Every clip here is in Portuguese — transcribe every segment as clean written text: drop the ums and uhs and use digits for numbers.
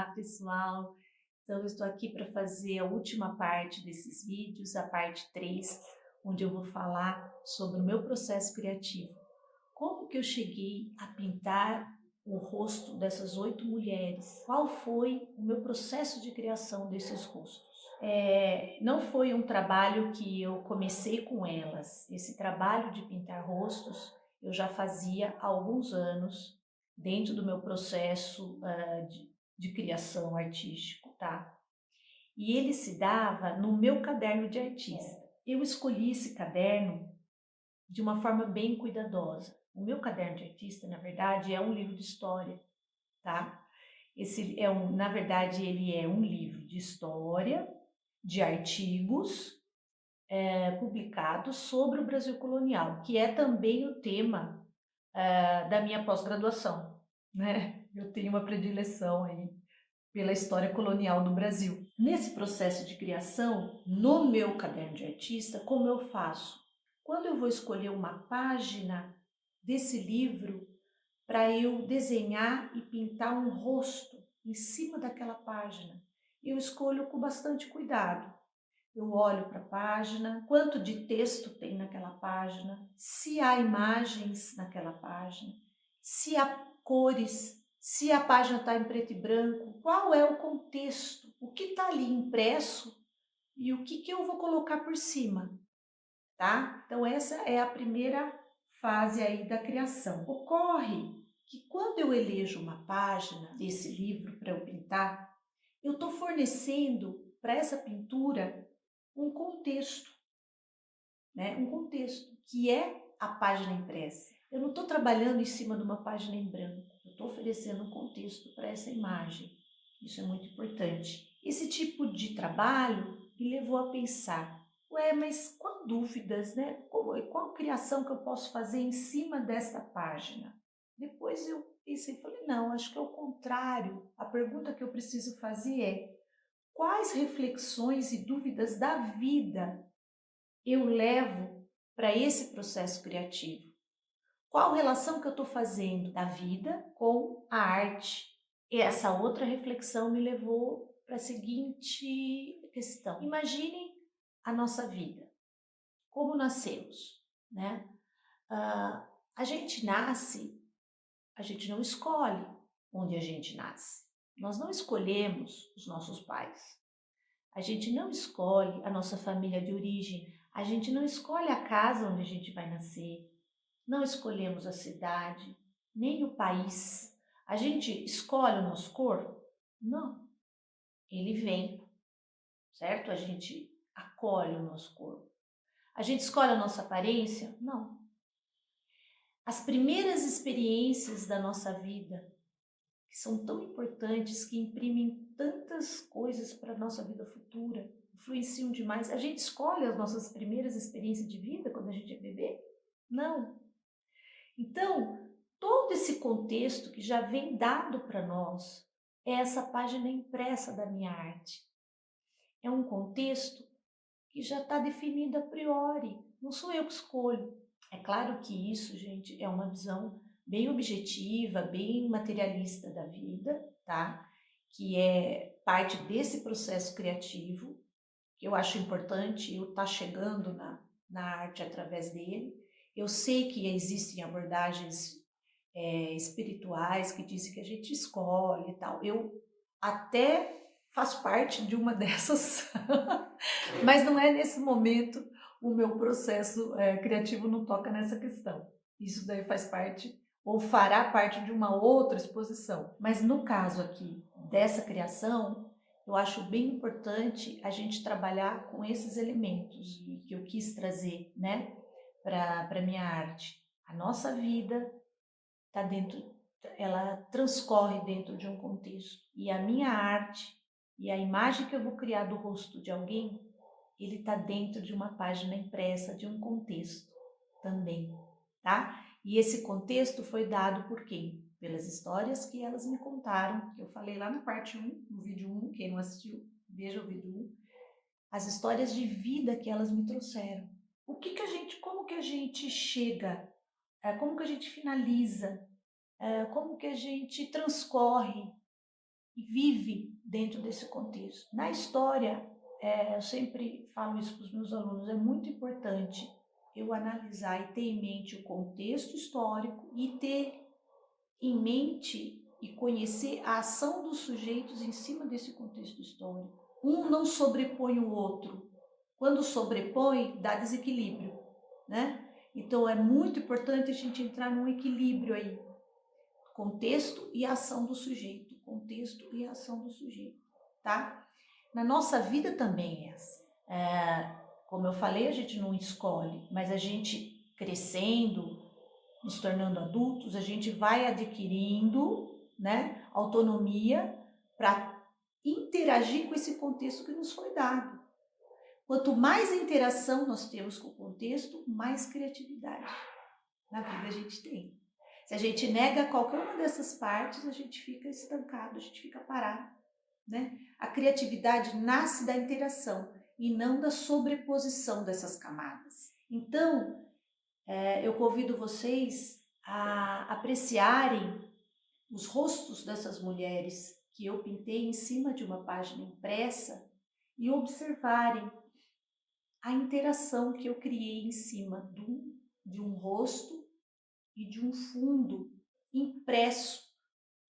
Olá, pessoal! Então, eu estou aqui para fazer a última parte desses vídeos, a parte 3, onde eu vou falar sobre o meu processo criativo. Como que eu cheguei a pintar o rosto dessas 8 mulheres? Qual foi o meu processo de criação desses rostos? Não foi um trabalho que eu comecei com elas. Esse trabalho de pintar rostos eu já fazia há alguns anos, dentro do meu processo de criação artístico, tá? E ele se dava no meu caderno de artista. Eu escolhi esse caderno de uma forma bem cuidadosa. O meu caderno de artista, na verdade, é um livro de história, tá? Na verdade, ele é um livro de história, de artigos publicados sobre o Brasil colonial, que é também o tema da minha pós-graduação, né? Eu tenho uma predileção aí pela história colonial do Brasil. Nesse processo de criação, no meu caderno de artista, como eu faço? Quando eu vou escolher uma página desse livro para eu desenhar e pintar um rosto em cima daquela página, eu escolho com bastante cuidado. Eu olho para a página, quanto de texto tem naquela página, se há imagens naquela página, se há cores, se a página está em preto e branco, qual é o contexto, o que está ali impresso e o que eu vou colocar por cima, tá? Então essa é a primeira fase aí da criação. Ocorre que quando eu elejo uma página desse livro para eu pintar, eu estou fornecendo para essa pintura um contexto, né? Um contexto que é a página impressa. Eu não estou trabalhando em cima de uma página em branco, eu estou oferecendo um contexto para essa imagem. Isso é muito importante. Esse tipo de trabalho me levou a pensar, mas qual dúvidas, né? Qual criação que eu posso fazer em cima desta página? Depois eu pensei, falei, não, acho que é o contrário. A pergunta que eu preciso fazer é, quais reflexões e dúvidas da vida eu levo para esse processo criativo? Qual relação que eu estou fazendo da vida com a arte? E essa outra reflexão me levou para a seguinte questão. Imaginem a nossa vida, como nascemos, né? A gente nasce, a gente não escolhe onde a gente nasce. Nós não escolhemos os nossos pais. A gente não escolhe a nossa família de origem, a gente não escolhe a casa onde a gente vai nascer, não escolhemos a cidade, nem o país. A gente escolhe o nosso corpo? Não. Ele vem, certo? A gente acolhe o nosso corpo. A gente escolhe a nossa aparência? Não. As primeiras experiências da nossa vida, que são tão importantes, que imprimem tantas coisas para a nossa vida futura, influenciam demais. A gente escolhe as nossas primeiras experiências de vida quando a gente é bebê? Não. Então, todo esse contexto que já vem dado para nós é essa página impressa da minha arte. É um contexto que já está definido a priori, não sou eu que escolho. É claro que isso, gente, é uma visão bem objetiva, bem materialista da vida, tá? Que é parte desse processo criativo, que eu acho importante eu estar chegando na arte através dele. Eu sei que existem abordagens espirituais que dizem que a gente escolhe e tal. Eu até faço parte de uma dessas, mas não é nesse momento o meu processo criativo não toca nessa questão. Isso daí faz parte ou fará parte de uma outra exposição. Mas no caso aqui dessa criação, eu acho bem importante a gente trabalhar com esses elementos que eu quis trazer, né, para minha arte. A nossa vida está dentro, ela transcorre dentro de um contexto. E a minha arte e a imagem que eu vou criar do rosto de alguém, ele está dentro de uma página impressa, de um contexto também, tá? E esse contexto foi dado por quem? Pelas histórias que elas me contaram, que eu falei lá na parte 1, no vídeo 1, quem não assistiu, veja o vídeo 1, as histórias de vida que elas me trouxeram. Como que a gente chega, como que a gente finaliza, como que a gente transcorre e vive dentro desse contexto. Na história, eu sempre falo isso para os meus alunos, é muito importante eu analisar e ter em mente o contexto histórico e ter em mente e conhecer a ação dos sujeitos em cima desse contexto histórico. Um não sobrepõe o outro. Quando sobrepõe, dá desequilíbrio, né? Então é muito importante a gente entrar num equilíbrio aí. Contexto e ação do sujeito. Contexto e ação do sujeito, tá? Na nossa vida também é assim. Como eu falei, a gente não escolhe, mas a gente crescendo, nos tornando adultos, a gente vai adquirindo, né, autonomia para interagir com esse contexto que nos foi dado. Quanto mais interação nós temos com o contexto, mais criatividade na vida a gente tem. Se a gente nega qualquer uma dessas partes, a gente fica estancado, a gente fica parado, né? A criatividade nasce da interação e não da sobreposição dessas camadas. Então, eu convido vocês a apreciarem os rostos dessas mulheres que eu pintei em cima de uma página impressa e observarem a interação que eu criei em cima de um rosto e de um fundo impresso,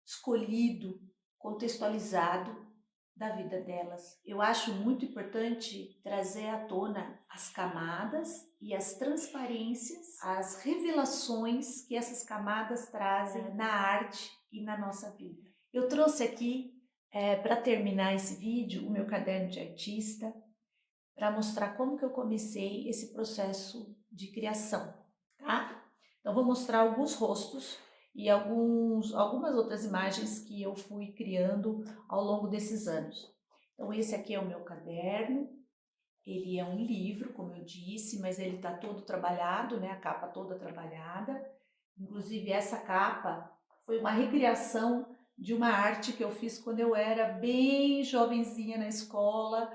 escolhido, contextualizado da vida delas. Eu acho muito importante trazer à tona as camadas e as transparências, as revelações que essas camadas trazem na arte e na nossa vida. Eu trouxe aqui, para terminar esse vídeo, o meu caderno de artista, para mostrar como que eu comecei esse processo de criação, tá? Então, vou mostrar alguns rostos e algumas outras imagens que eu fui criando ao longo desses anos. Então, esse aqui é o meu caderno, ele é um livro, como eu disse, mas ele está todo trabalhado, né? A capa toda trabalhada. Inclusive, essa capa foi uma recriação de uma arte que eu fiz quando eu era bem jovenzinha na escola.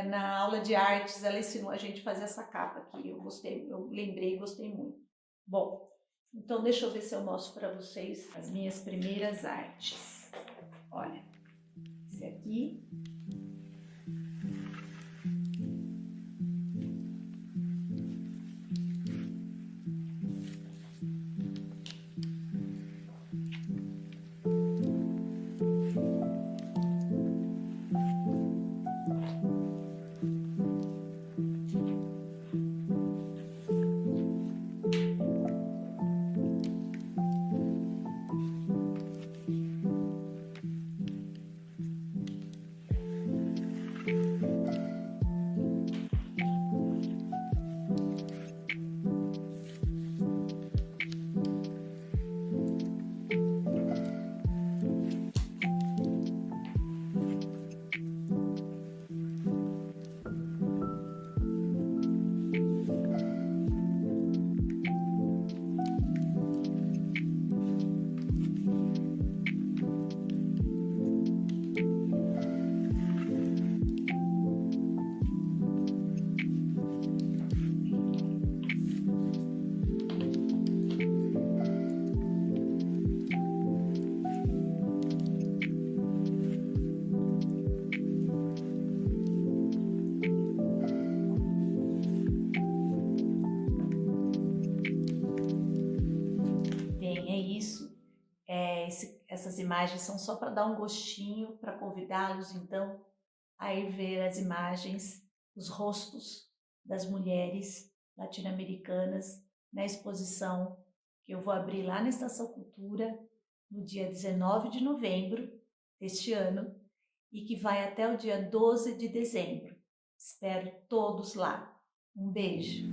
Na aula de artes, ela ensinou a gente a fazer essa capa aqui. Eu lembrei e gostei muito. Bom, então deixa eu ver se eu mostro para vocês as minhas primeiras artes. Olha, esse aqui. Essas imagens são só para dar um gostinho, para convidá-los, então, a ir ver as imagens, os rostos das mulheres latino-americanas na exposição que eu vou abrir lá na Estação Cultura no dia 19 de novembro deste ano e que vai até o dia 12 de dezembro. Espero todos lá. Um beijo!